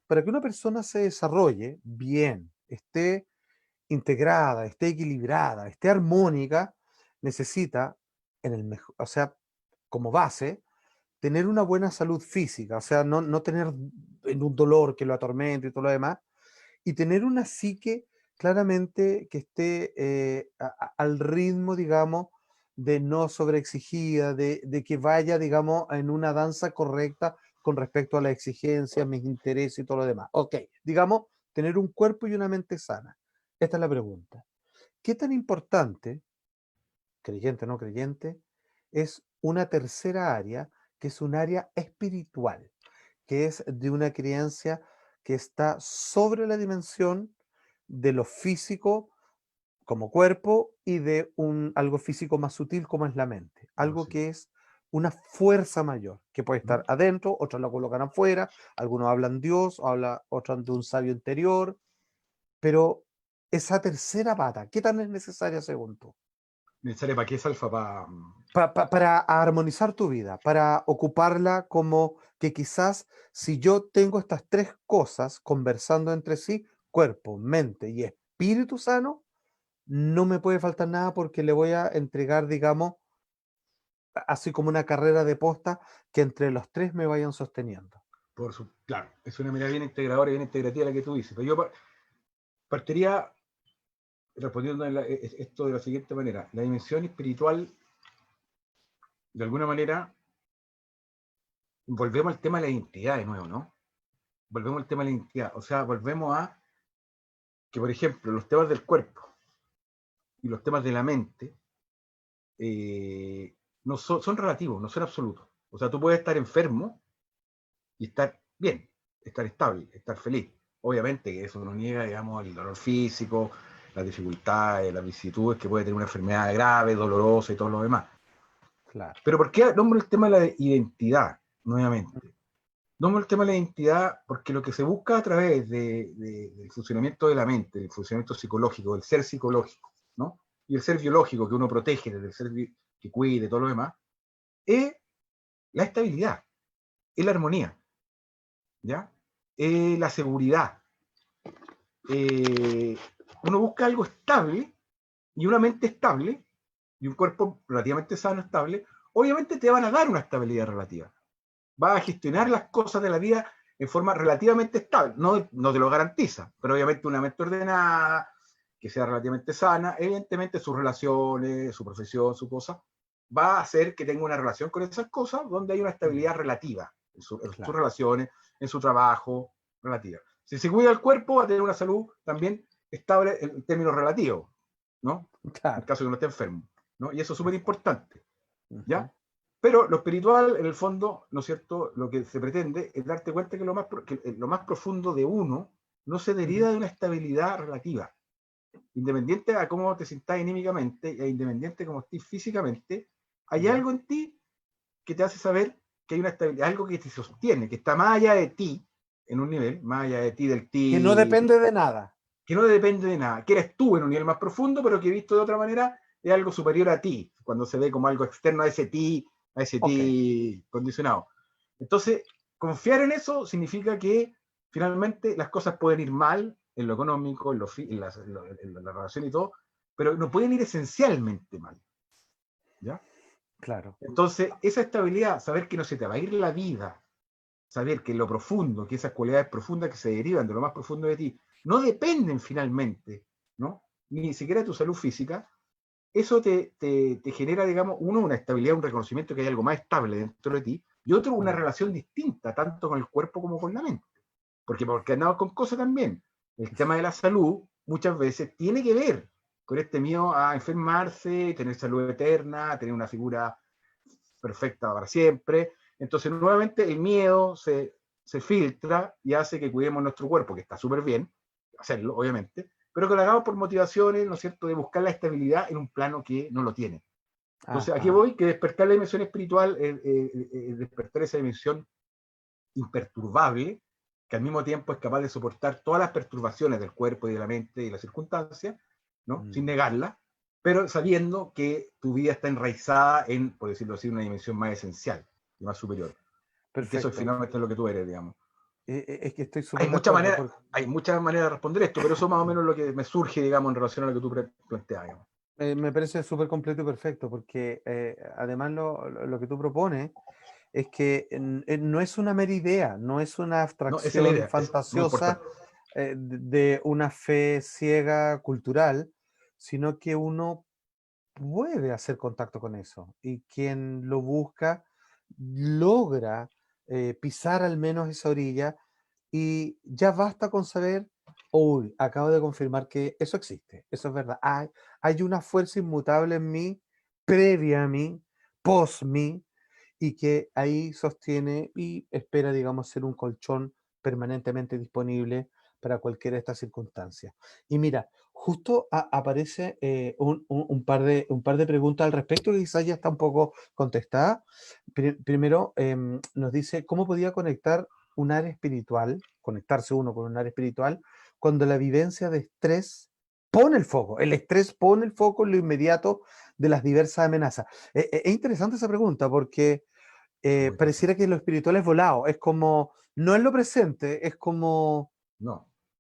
para que una persona se desarrolle bien, esté integrada, esté equilibrada, esté armónica, necesita, en el mejor, o sea, como base, tener una buena salud física, o sea, no tener en un dolor que lo atormente y todo lo demás, y tener una psique claramente que esté al ritmo, digamos, de no sobreexigida, de que vaya, digamos, en una danza correcta con respecto a las exigencias, mis intereses y todo lo demás. Ok, digamos, tener un cuerpo y una mente sana. Esta es la pregunta. ¿Qué tan importante, creyente o no creyente, es una tercera área, que es un área espiritual, que es de una creencia que está sobre la dimensión de lo físico como cuerpo y de algo físico más sutil como es la mente? no Algo sé. que es una fuerza mayor, que puede ¿Mm? estar adentro, otros la colocan afuera, algunos hablan Dios, otros de un sabio interior, pero esa tercera pata, ¿qué tan es necesaria según tú? ¿Necesaria para qué es alfa? Para armonizar tu vida, para ocuparla como que quizás si yo tengo estas tres cosas conversando entre sí, cuerpo, mente y espíritu sano, no me puede faltar nada porque le voy a entregar, digamos, así como una carrera de posta que entre los tres me vayan sosteniendo. Claro, es una mirada bien integradora y bien integrativa la que tú dices. Pero yo partiría respondiendo esto de la siguiente manera. La dimensión espiritual, de alguna manera, volvemos al tema de la identidad de nuevo, ¿no? Volvemos al tema de la identidad. O sea, volvemos a que, por ejemplo, los temas del cuerpo y los temas de la mente no son relativos, no son absolutos. O sea, tú puedes estar enfermo y estar bien, estar estable, estar feliz. Obviamente que eso no niega, digamos, el dolor físico, las dificultades, las vicisitudes que puede tener una enfermedad grave, dolorosa y todo lo demás. Claro. Pero ¿por qué nombro el tema de la identidad nuevamente? Nombro el tema de la identidad porque lo que se busca a través del funcionamiento de la mente, del funcionamiento psicológico, del ser psicológico, ¿no? Y el ser biológico que uno protege, desde el ser que cuide, todo lo demás, es la estabilidad, es la armonía, ¿ya? Es la seguridad. Eh, Uno busca algo estable y una mente estable y un cuerpo relativamente sano, estable, obviamente te van a dar una estabilidad relativa. Vas a gestionar las cosas de la vida en forma relativamente estable. No te lo garantiza, pero obviamente una mente ordenada, que sea relativamente sana, evidentemente sus relaciones, su profesión, su cosa, va a hacer que tenga una relación con esas cosas donde hay una estabilidad relativa en sus Claro, relaciones, en su trabajo, relativa. Si se cuida el cuerpo, va a tener una salud también estable en términos relativos, ¿no? En claro. caso de que no esté enfermo, ¿no? Y eso es súper importante, Ujú, ¿ya? Pero lo espiritual, en el fondo, ¿no es cierto? Lo que se pretende es darte cuenta que lo más profundo de uno no se ujú, deriva de una estabilidad relativa. Independiente a cómo te sientas anímicamente e independiente de cómo estés físicamente, hay ya. algo en ti que te hace saber que hay una estabilidad, algo que te sostiene, que está más allá de ti, en un nivel, más allá de ti, del Que no ti, depende de nada. que no depende de nada, que eres tú en un nivel más profundo, pero que visto de otra manera es algo superior a ti, cuando se ve como algo externo a ese ti, AST condicionado. Entonces, confiar en eso significa que finalmente las cosas pueden ir mal en lo económico, en la relación y todo, pero no pueden ir esencialmente mal. ¿Ya? Claro. Entonces, esa estabilidad, saber que no se te va a ir la vida, saber que lo profundo, que esas cualidades profundas que se derivan de lo más profundo de ti, no dependen finalmente, ¿no? Ni siquiera de tu salud física, eso te genera, digamos, uno, una estabilidad, un reconocimiento que hay algo más estable dentro de ti, y otro, una relación distinta, tanto con el cuerpo como con la mente. Porque andamos con cosas también. El tema de la salud muchas veces tiene que ver con este miedo a enfermarse, tener salud eterna, tener una figura perfecta para siempre. Entonces, nuevamente, el miedo se filtra y hace que cuidemos nuestro cuerpo, que está súper bien, hacerlo, obviamente, pero que lo hagamos por motivaciones, ¿no es cierto?, de buscar la estabilidad en un plano que no lo tiene. Entonces, aquí voy, que despertar la dimensión espiritual, despertar esa dimensión imperturbable, que al mismo tiempo es capaz de soportar todas las perturbaciones del cuerpo y de la mente y de las circunstancias, ¿no? Sin negarla, pero sabiendo que tu vida está enraizada en, por decirlo así, una dimensión más esencial y más superior. Perfecto. Y que eso finalmente es lo que tú eres, digamos. Es que estoy súper de acuerdo. Hay muchas maneras de responder esto, pero eso es más o menos lo que me surge, digamos, en relación a lo que tú planteas, digamos. Me parece súper completo y perfecto, porque además lo que tú propones es que no es una mera idea, no es una abstracción fantasiosa de una fe ciega cultural, sino que uno puede hacer contacto con eso, y quien lo busca logra pisar al menos esa orilla, y ya basta con saber, uy, acabo de confirmar que eso existe, eso es verdad, hay una fuerza inmutable en mí, previa a mí, post mí, y que ahí sostiene y espera, digamos, ser un colchón permanentemente disponible para cualquiera de estas circunstancias. Y mira, justo aparece un par de preguntas al respecto, que quizás ya está un poco contestada. Primero, nos dice, ¿cómo podía conectar un área espiritual, conectarse uno con un área espiritual, cuando la vivencia de estrés pone el foco? El estrés pone el foco en lo inmediato de las diversas amenazas. Es interesante esa pregunta, porque pareciera que lo espiritual es volado, es como, no es lo presente, es como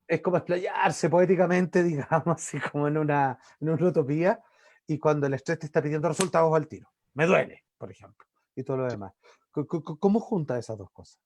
explayarse poéticamente, digamos, así como en una utopía, y cuando el estrés te está pidiendo resultados al tiro. Me duele, por ejemplo, y todo lo demás. ¿Cómo junta esas dos cosas?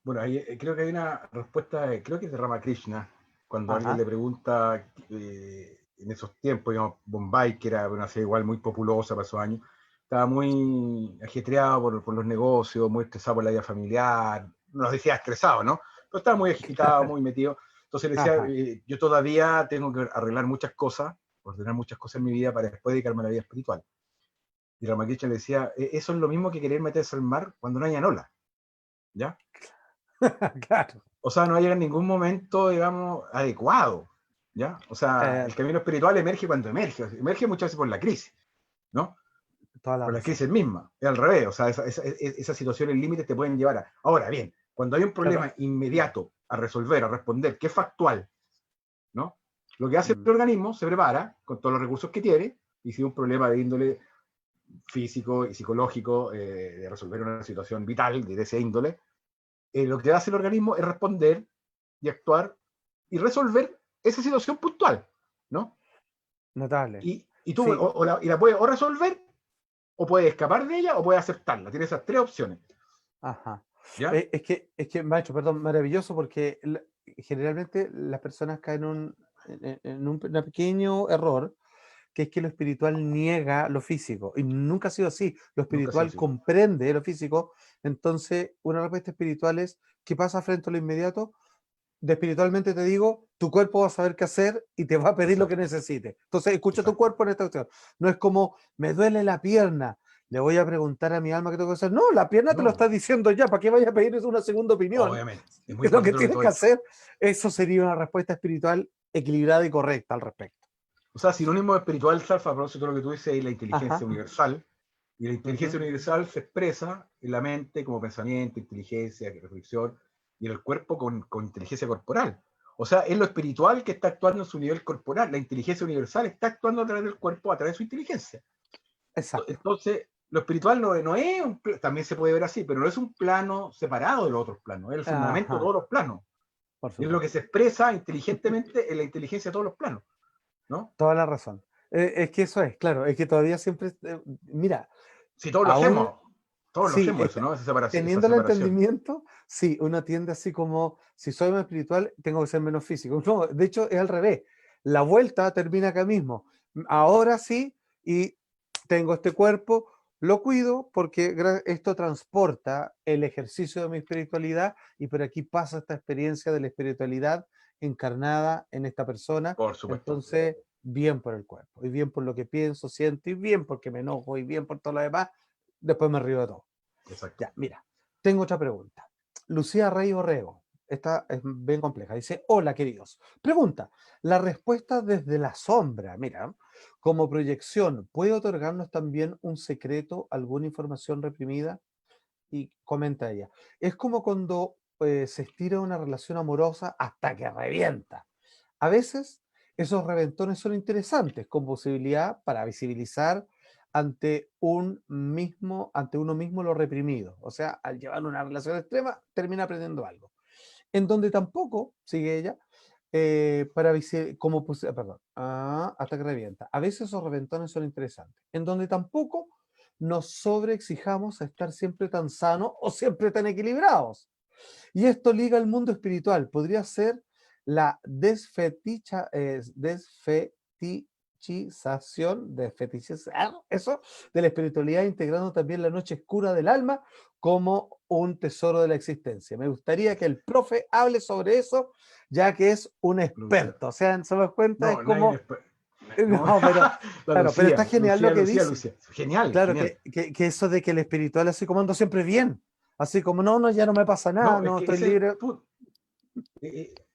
Bueno, creo que hay una respuesta, creo que es de Ramakrishna, cuando alguien Ajá. le pregunta, en esos tiempos, digamos, Bombay, que era una ciudad igual muy populosa para esos años, estaba muy ajetreado por los negocios, muy estresado por la vida familiar, no decía estresado, ¿no? Pero estaba muy agitado, muy metido. Entonces le decía, yo todavía tengo que arreglar muchas cosas, ordenar muchas cosas en mi vida para después dedicarme a la vida espiritual. Y Ramakrishna le decía, eso es lo mismo que querer meterse al mar cuando no haya ola, ¿ya? Claro. O sea, no llega en ningún momento, digamos, adecuado, ¿ya? O sea, el camino espiritual emerge cuando emerge muchas veces por la crisis, ¿no? Toda la Por la razón. crisis misma, es al revés, o sea, esas situaciones límites te pueden llevar a... Ahora bien, cuando hay un problema inmediato a resolver, a responder, que es factual, ¿no? Lo que hace el organismo, se prepara con todos los recursos que tiene, y si un problema de índole físico y psicológico, de resolver una situación vital de ese índole, lo que hace el organismo es responder y actuar y resolver esa situación puntual, ¿no? Notable. Y tú Sí. la puedes o resolver, o puedes escapar de ella, o puedes aceptarla. Tienes esas tres opciones. Ajá. ¿Ya? Es que, maestro, perdón, maravilloso, porque generalmente las personas caen en un pequeño error, que es que lo espiritual niega lo físico, y nunca ha sido así. Lo Nunca ha sido espiritual así. comprende lo físico. Entonces una respuesta espiritual es, ¿qué pasa frente a lo inmediato? De espiritualmente te digo, tu cuerpo va a saber qué hacer y te va a pedir lo que necesite. Entonces escucha tu cuerpo en esta cuestión. No es como, me duele la pierna, le voy a preguntar a mi alma qué tengo que hacer. No, la pierna te lo está diciendo ya, ¿para qué vaya a pedir una segunda opinión? Obviamente. Es muy Lo que importante lo que tienes tú que dices. hacer, eso sería una respuesta espiritual equilibrada y correcta al respecto. O sea, sinónimo espiritual, Salfa, a propósito de lo que tú dices, es la inteligencia Ajá. universal. Y la inteligencia universal se expresa en la mente como pensamiento, inteligencia, reflexión, y en el cuerpo con inteligencia corporal. O sea, es lo espiritual que está actuando en su nivel corporal. La inteligencia universal está actuando a través del cuerpo, a través de su inteligencia. Exacto. Entonces, lo espiritual no es también se puede ver así, pero no es un plano separado de los otros planos, es el fundamento de Ajá, todos los planos. por Es lo que supuesto. se expresa inteligentemente en la inteligencia de todos los planos, ¿no? Toda la razón. Es que eso es, claro, es que todavía siempre, mira, Si aún, todos lo sí, hacemos eso, ¿no? Esa teniendo el separación. entendimiento, sí, uno tiende así como, si soy más espiritual, tengo que ser menos físico. No, de hecho es al revés. La vuelta termina acá mismo. Ahora sí, y tengo este cuerpo, lo cuido porque esto transporta el ejercicio de mi espiritualidad y por aquí pasa esta experiencia de la espiritualidad encarnada en esta persona. Por supuesto. Entonces, bien por el cuerpo, y bien por lo que pienso, siento, y bien porque me enojo, y bien por todo lo demás, después me río de todo. Exacto. Ya, mira, tengo otra pregunta. Lucía Rey Borrego, esta es bien compleja. Dice, hola queridos. Pregunta, la respuesta desde la sombra, mira, como proyección, ¿puede otorgarnos también un secreto, alguna información reprimida? Y comenta ella, es como cuando se estira una relación amorosa hasta que revienta. A veces esos reventones son interesantes, con posibilidad para visibilizar ante uno mismo lo reprimido. O sea, al llevar una relación extrema, termina aprendiendo algo. En donde tampoco, sigue ella, perdón, hasta que revienta. A veces esos reventones son interesantes. En donde tampoco nos sobreexijamos a estar siempre tan sanos o siempre tan equilibrados. Y esto liga al mundo espiritual. Podría ser la desfetichización, eso, de la espiritualidad, integrando también la noche oscura del alma como un tesoro de la existencia. Me gustaría que el profe hable sobre eso, ya que es un Lucía. experto. O sea, se das cuenta, es No, nadie como, después. No, no, pero, la claro, pero está Lucía, genial lo que dice. Lucía. Genial, Claro, genial. que eso de que el espiritual así como ando siempre bien. Así como, no, no, ya no me pasa nada, No, es no, que estoy ese es el libre. punto.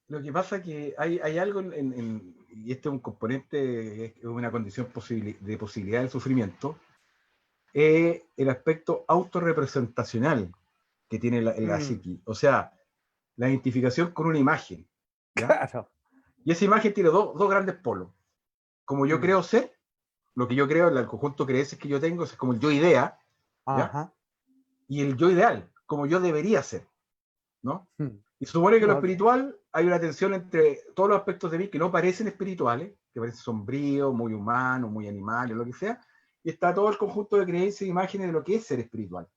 Lo que pasa es que hay algo y este es un componente, es una condición de posibilidad del sufrimiento, el aspecto autorrepresentacional que tiene la Mm, psiqui. O sea, la identificación con una imagen, ¿ya? claro. Y esa imagen tiene dos grandes polos. Como yo Mm, creo ser, lo que yo creo, el conjunto de creencias que yo tengo, es como el yo idea, ¿ya? ajá. Y el yo ideal, como yo debería ser, ¿no? Mm, Y supone que lo no, espiritual, hay una tensión entre todos los aspectos de mí que no parecen espirituales, que parecen sombríos, muy humanos, muy animales, lo que sea, y está todo el conjunto de creencias e imágenes de lo que es ser espiritual.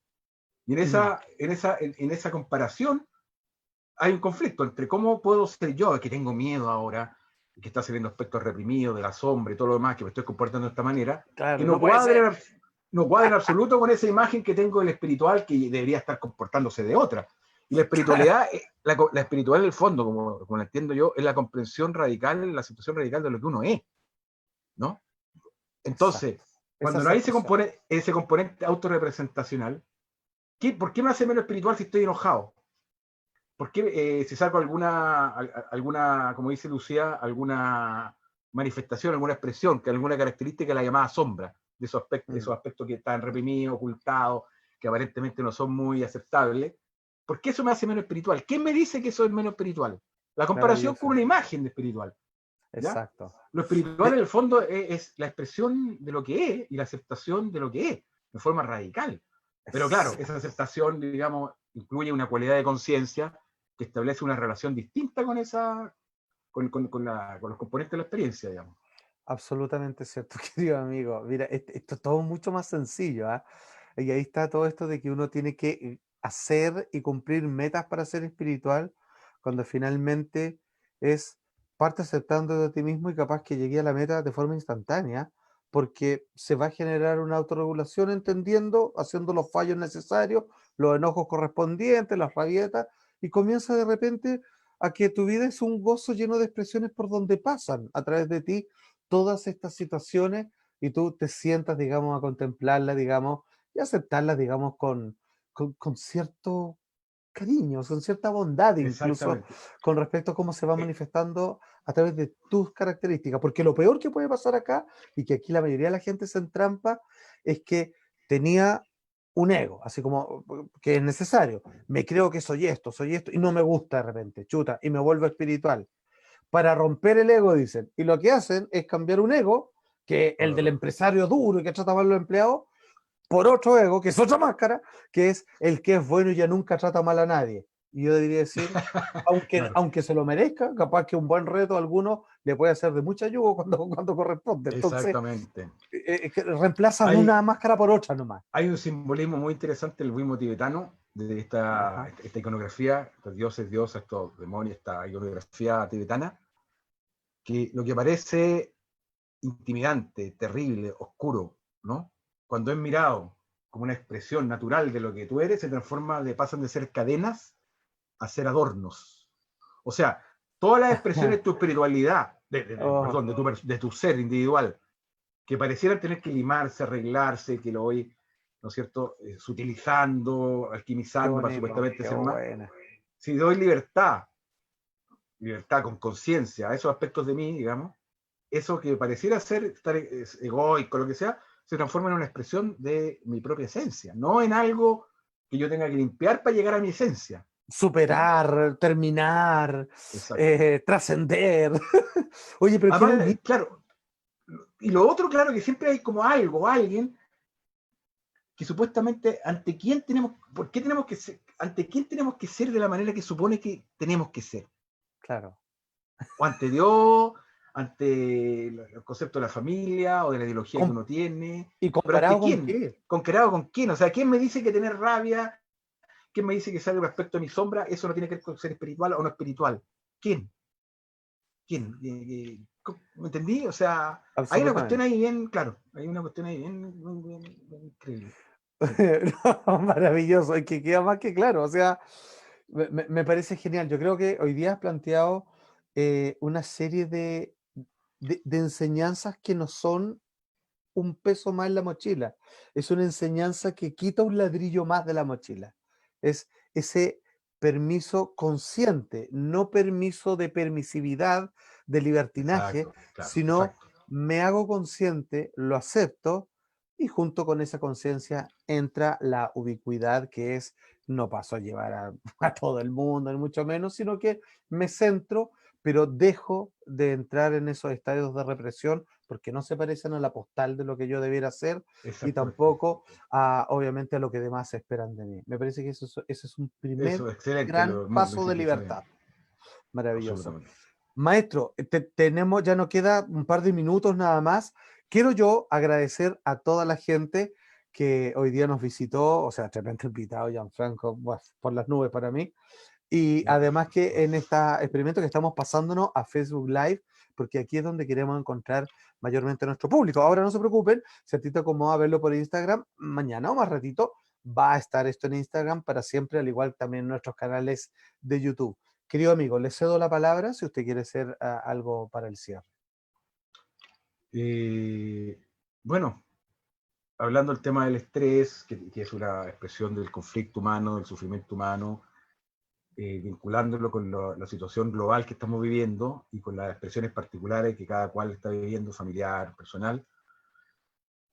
Y mm, en esa comparación hay un conflicto entre cómo puedo ser yo, que tengo miedo ahora, que está saliendo aspectos reprimidos de la sombra y todo lo demás, que me estoy comportando de esta manera, que claro, no puede ser. no cuadra en absoluto con esa imagen que tengo del espiritual que debería estar comportándose de otra. Y la Claro, espiritualidad, la espiritual en el fondo, como la entiendo yo, es la comprensión radical, la situación radical de lo que uno es, ¿no? Entonces, exacto. Esa cuando no hay aceptación. ese componente autorrepresentacional, ¿por qué me hace menos espiritual si estoy enojado? ¿Por qué si saco alguna, como dice Lucía, alguna manifestación, alguna expresión, que alguna característica de la llamada sombra, de Mm, esos aspectos que están reprimidos, ocultados, que aparentemente no son muy aceptables? ¿Por qué eso me hace menos espiritual? ¿Quién me dice que eso es menos espiritual? La comparación con maravilloso. una imagen de espiritual, ¿ya? Exacto. Lo espiritual De- en el fondo es la expresión de lo que es y la aceptación de lo que es, de forma radical. Pero claro, esa exacto. aceptación, digamos, incluye una cualidad de conciencia que establece una relación distinta con con los componentes de la experiencia, digamos. Absolutamente cierto, querido amigo. Mira, esto es todo mucho más sencillo, ¿ah? Y ahí está todo esto de que uno tiene que hacer y cumplir metas para ser espiritual, cuando finalmente es parte aceptando de ti mismo y capaz que llegue a la meta de forma instantánea, porque se va a generar una autorregulación entendiendo, haciendo los fallos necesarios, los enojos correspondientes, las rabietas, y comienza de repente a que tu vida es un gozo lleno de expresiones por donde pasan a través de ti todas estas situaciones y tú te sientas, digamos, a contemplarlas, digamos, y aceptarlas, digamos, con cierto cariño, con cierta bondad, incluso Exactamente. con respecto a cómo se va Eh, manifestando a través de tus características. Porque lo peor que puede pasar acá, y que aquí la mayoría de la gente se entrampa, es que tenía un ego, así como que es necesario. Me creo que soy esto, y no me gusta de repente, chuta, y me vuelvo espiritual para romper el ego, dicen. Y lo que hacen es cambiar un ego, que el del empresario duro y que trata mal a los empleados, por otro ego, que es otra máscara, que es el que es bueno y ya nunca trata mal a nadie. Y yo debería decir, Claro, aunque se lo merezca, capaz que un buen reto a alguno le puede hacer de mucha ayuda cuando corresponde. Entonces, exactamente. que reemplazas Hay, una máscara por otra nomás. hay un simbolismo muy interesante del budismo tibetano, de Ajá. esta iconografía, estos dioses, diosas, estos demonios, esta iconografía tibetana, que lo que parece intimidante, terrible, oscuro, ¿no? Cuando es mirado como una expresión natural de lo que tú eres, se transforma, pasan de ser cadenas a ser adornos. O sea, todas las expresiones de tu espiritualidad, Oh, perdón, de tu ser individual, que parecieran tener que limarse, arreglarse, que lo voy, ¿no es cierto?, sutilizando, qué alquimizando para bonito, supuestamente qué ser más. buena. Si doy libertad, libertad con conciencia a esos aspectos de mí, digamos, eso que pareciera ser estar egoico, lo que sea, se transforma en una expresión de mi propia esencia, no en algo que yo tenga que limpiar para llegar a mi esencia. ¿No? Superar, terminar, Exacto. trascender. Oye, pero qué Además, bonito. claro, y lo otro, claro, que siempre hay como algo, alguien que supuestamente ante quién tenemos, ¿por qué tenemos que ser, ante quién tenemos que ser de la manera que supone que tenemos que ser? Claro. O ante Dios, ante el concepto de la familia o de la ideología que Com- uno tiene, ¿Y pero ante comparado con quién, qué? conquerado con quién, o sea, ¿quién me dice que tener rabia? ¿Quién me dice que sale respecto a mi sombra? Eso no tiene que ver con ser espiritual o no espiritual. ¿Quién? ¿Quién? ¿Me entendí? O sea, hay una cuestión Absolutamente. ahí bien, claro, hay una cuestión ahí bien increíble. Sí, No, maravilloso, es que queda más que claro, o sea, me parece genial. Yo creo que hoy día has planteado una serie de enseñanzas que no son un peso más en la mochila, es una enseñanza que quita un ladrillo más de la mochila. Es ese permiso consciente, no permiso de permisividad, de libertinaje, exacto, claro, sino exacto. me hago consciente, lo acepto y junto con esa conciencia entra la ubicuidad que es no paso a llevar a todo el mundo, ni mucho menos, sino que me centro, pero dejo de entrar en esos estadios de represión porque no se parecen a la postal de lo que yo debiera hacer y Exactamente. tampoco a, obviamente, a lo que demás esperan de mí. Me parece que ese es un primer Eso, excelente, gran lo paso de hiciste, está bien, libertad. Maravilloso. absolutamente. Maestro, tenemos, ya nos queda un par de minutos nada más. Quiero yo agradecer a toda la gente que hoy día nos visitó, o sea, tremendo invitado, Gianfranco, buah, por las nubes para mí. Y Ya, además que en este experimento que estamos pasándonos a Facebook Live, porque aquí es donde queremos encontrar mayormente a nuestro público. Ahora no se preocupen, si a ti te acomoda verlo por Instagram, mañana o más ratito va a estar esto en Instagram para siempre, al igual también en nuestros canales de YouTube. Querido amigo, le cedo la palabra si usted quiere hacer algo para el cierre. Eh, bueno, hablando del tema del estrés, que es una expresión del conflicto humano, del sufrimiento humano, vinculándolo con la situación global que estamos viviendo y con las expresiones particulares que cada cual está viviendo, familiar, personal.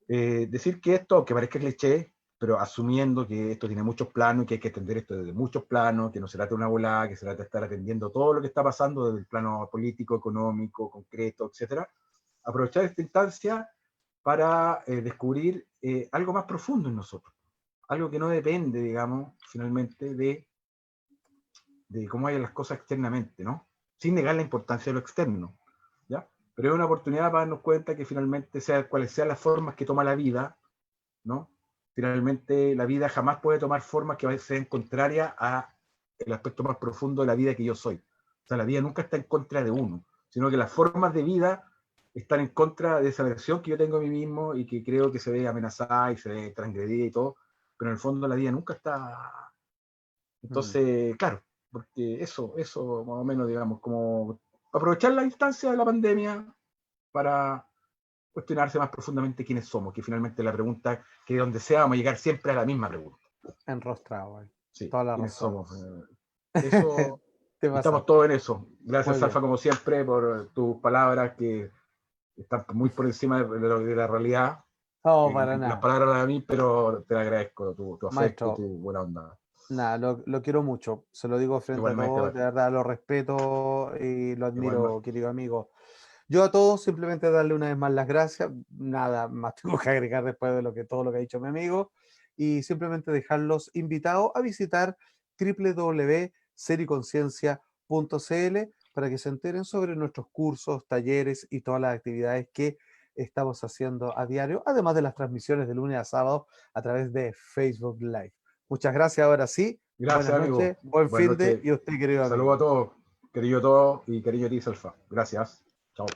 Decir que esto, que parezca cliché, pero asumiendo que esto tiene muchos planos y que hay que atender esto desde muchos planos, que no se trata de una volada, que se trata de estar atendiendo todo lo que está pasando desde el plano político, económico, concreto, etcétera. Aprovechar esta instancia para descubrir algo más profundo en nosotros, algo que no depende, digamos, finalmente de cómo hayan las cosas externamente, ¿no? Sin negar la importancia de lo externo, ¿ya? Pero es una oportunidad para darnos cuenta que finalmente, sea cuales sean las formas que toma la vida, ¿no? Finalmente, la vida jamás puede tomar formas que sean contrarias a el aspecto más profundo de la vida que yo soy. O sea, la vida nunca está en contra de uno, sino que las formas de vida están en contra de esa versión que yo tengo de mí mismo y que creo que se ve amenazada y se ve transgredida y todo, pero en el fondo la vida nunca está. Mm. Entonces, claro, porque eso más o menos, digamos, como aprovechar la instancia de la pandemia para cuestionarse más profundamente quiénes somos, que finalmente la pregunta que de donde sea vamos a llegar siempre a la misma pregunta. Enrostrado, Sí, toda la ¿quiénes razón. somos? Eso, Te estamos pasaste. todos en eso. Muy Gracias, bien. Alfa, como siempre, por tus palabras que están muy por encima de la realidad. No, para Las nada. palabras a mí, pero te agradezco tu afecto, Maestro, tu buena onda. nada, lo quiero mucho. Se lo digo frente a Igualmente, todos, de verdad lo respeto y lo igual, admiro, querido amigo. Yo a todos simplemente darle una vez más las gracias, nada más tengo que agregar después de todo lo que ha dicho mi amigo, y simplemente dejarlos invitados a visitar www.sericonsciencia.cl para que se enteren sobre nuestros cursos, talleres y todas las actividades que estamos haciendo a diario, además de las transmisiones de lunes a sábado a través de Facebook Live. Muchas gracias, ahora sí. Gracias, Buenas amigo. noches, buen Buenas fin de noches. y usted, querido Saludos amigo. a todos, querido a todos y querido a ti, Salfa. Gracias. Chao.